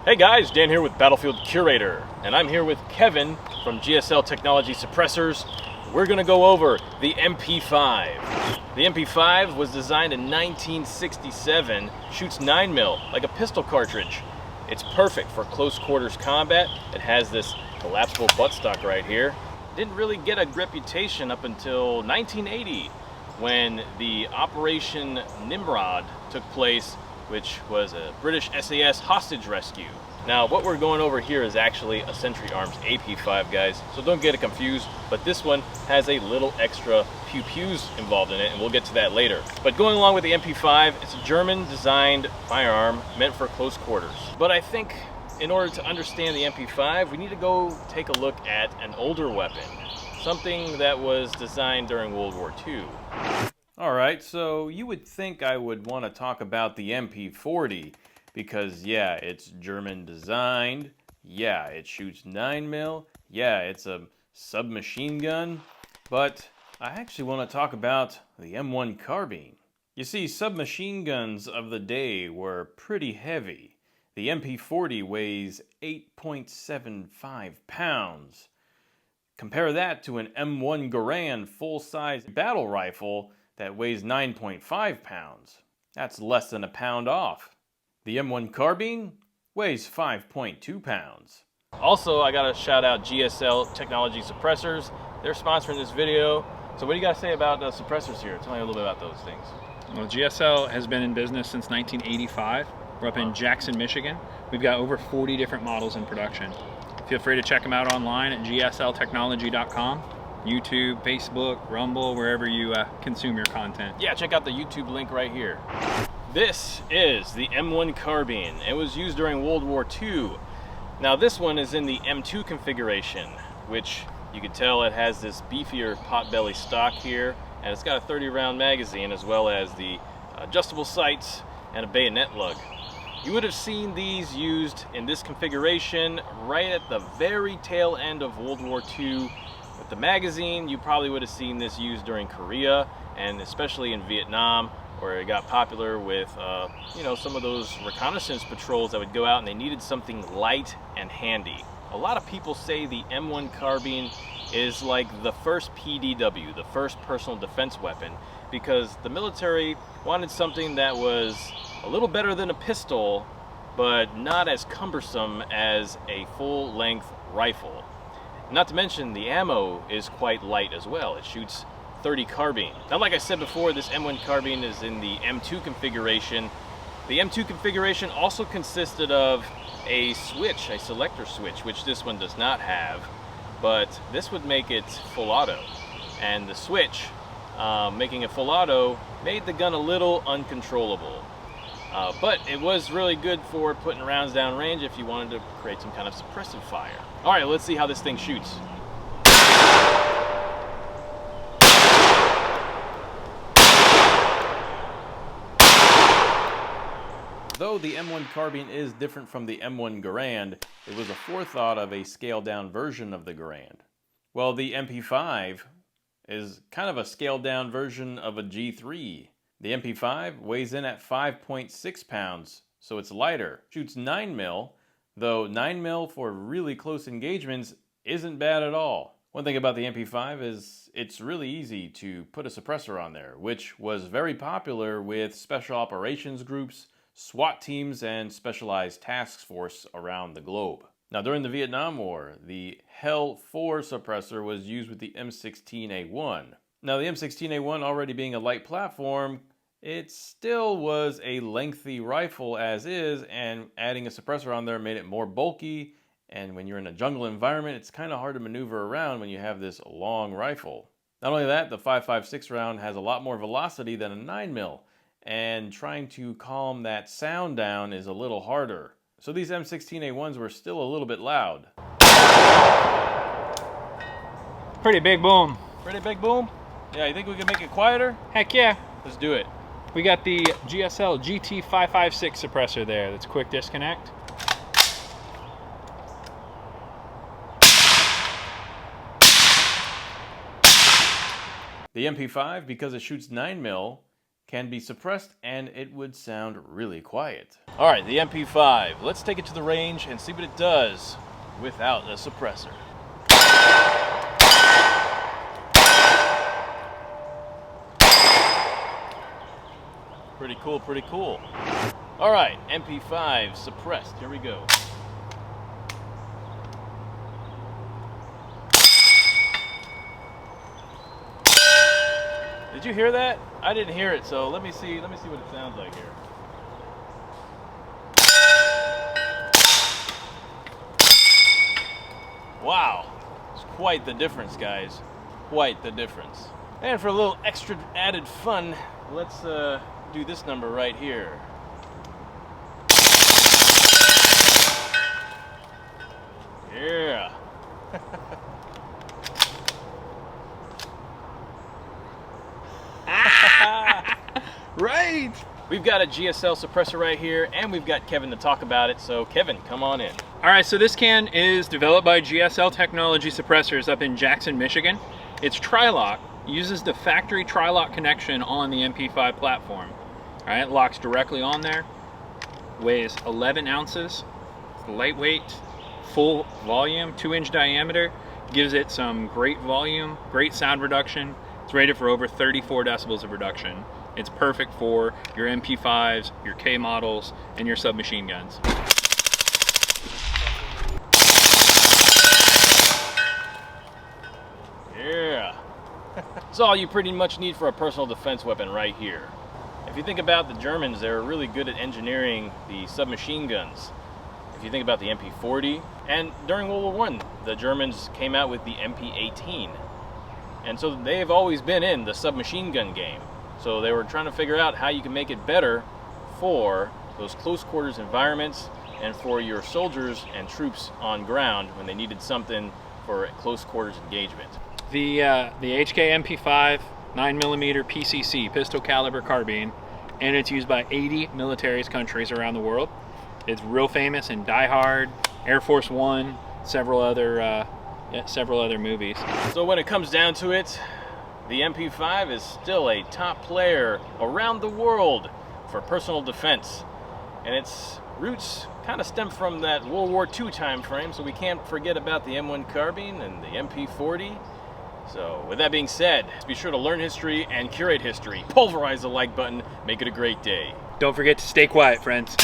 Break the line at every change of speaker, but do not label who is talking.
Hey guys, Dan here with Battlefield Curator, and I'm here with Kevin from GSL Technology Suppressors. We're going to go over the MP5. The MP5 was designed in 1967, shoots 9mm like a pistol cartridge. It's perfect for close quarters combat. It has this collapsible buttstock right here. Didn't really get a reputation up until 1980 when the Operation Nimrod took place, which was a British SAS hostage rescue. Now, what we're going over here is actually a Century Arms AP5, guys, so don't get it confused, but this one has a little extra pew-pews involved in it, and we'll get to that later. But going along with the MP5, it's a German-designed firearm meant for close quarters. But I think in order to understand the MP5, we need to go take a look at an older weapon, something that was designed during World War II. Alright, so you would think I would want to talk about the MP40 because yeah, it's German designed, yeah, it shoots 9mm, yeah, it's a submachine gun, but I actually want to talk about the M1 Carbine. You see, submachine guns of the day were pretty heavy. The MP40 weighs 8.75 pounds. Compare that to an M1 Garand full-size battle rifle that weighs 9.5 pounds. That's less than a pound off. The M1 Carbine weighs 5.2 pounds. Also, I gotta shout out GSL Technology Suppressors. They're sponsoring this video. So what do you gotta say about the suppressors here? Tell me a little bit about those things.
Well, GSL has been in business since 1985. We're up in Jackson, Michigan. We've got over 40 different models in production. Feel free to check them out online at gsltechnology.com. YouTube, Facebook, Rumble, wherever you consume your content.
Yeah, check out the YouTube link right here. This is the M1 Carbine. It was used during World War II. Now this one is in the M2 configuration, which you can tell it has this beefier potbelly stock here, and it's got a 30-round magazine as well as the adjustable sights and a bayonet lug. You would have seen these used in this configuration right at the very tail end of World War II. With the magazine, you probably would have seen this used during Korea and especially in Vietnam, where it got popular with some of those reconnaissance patrols that would go out and they needed something light and handy. A lot of people say the M1 Carbine is like the first PDW, the first personal defense weapon, because the military wanted something that was a little better than a pistol, but not as cumbersome as a full-length rifle. Not to mention the ammo is quite light as well. It shoots 30 carbine. Now, like I said before, this M1 Carbine is in the M2 configuration. The M2 configuration also consisted of a switch, a selector switch, which this one does not have, but this would make it full auto. And the switch, making it full auto, made the gun a little uncontrollable. But it was really good for putting rounds down range if you wanted to create some kind of suppressive fire. All right, let's see how this thing shoots. Though the M1 Carbine is different from the M1 Garand, it was a forethought of a scaled-down version of the Garand. Well, the MP5 is kind of a scaled-down version of a G3. The MP5 weighs in at 5.6 pounds, so it's lighter. Shoots 9mm, though 9mm for really close engagements isn't bad at all. One thing about the MP5 is it's really easy to put a suppressor on there, which was very popular with special operations groups, SWAT teams, and specialized task force around the globe. Now, during the Vietnam War, the Hell 4 suppressor was used with the M16A1. Now, the M16A1 already being a light platform, it still was a lengthy rifle as is, and adding a suppressor on there made it more bulky, and when you're in a jungle environment, it's kind of hard to maneuver around when you have this long rifle. Not only that, the 5.56 round has a lot more velocity than a 9mm, and trying to calm that sound down is a little harder. So these M16A1s were still a little bit loud.
Pretty big boom.
Pretty big boom? Yeah, you think we can make it quieter?
Heck yeah.
Let's do it.
We got the GSL GT556 suppressor there. That's quick disconnect.
The MP5, because it shoots 9mm, can be suppressed and it would sound really quiet. All right, the MP5. Let's take it to the range and see what it does without a suppressor. Pretty cool, pretty cool. All right, MP5 suppressed. Here we go. Did you hear that? I didn't hear it, so let me see what it sounds like here. Wow, it's quite the difference, guys. Quite the difference. And for a little extra added fun, let's do this number right here. Yeah.
Right!
We've got a GSL suppressor right here, and we've got Kevin to talk about it. So Kevin, come on in.
All right, so this can is developed by GSL Technology suppressors up in Jackson, Michigan. It's tri-lock, uses the factory tri-lock connection on the MP5 platform. All right, it locks directly on there, weighs 11 ounces, lightweight, full volume, 2-inch diameter, gives it some great volume, great sound reduction. It's rated for over 34 decibels of reduction. It's perfect for your MP5s, your K models, and your submachine guns.
Yeah. That's all you pretty much need for a personal defense weapon right here. If you think about the Germans, they were really good at engineering the submachine guns. If you think about the MP40, and during World War I, the Germans came out with the MP18. And so they've always been in the submachine gun game. So they were trying to figure out how you can make it better for those close quarters environments and for your soldiers and troops on ground when they needed something for close quarters engagement.
The H&K MP5 9mm PCC, pistol caliber carbine, and it's used by 80 military countries around the world. It's real famous in Die Hard, Air Force One, several other movies.
So when it comes down to it, the MP5 is still a top player around the world for personal defense. And its roots kind of stem from that World War II time frame, so we can't forget about the M1 Carbine and the MP40. So with that being said, be sure to learn history and curate history. Pulverize the like button, make it a great day.
Don't forget to stay quiet, friends.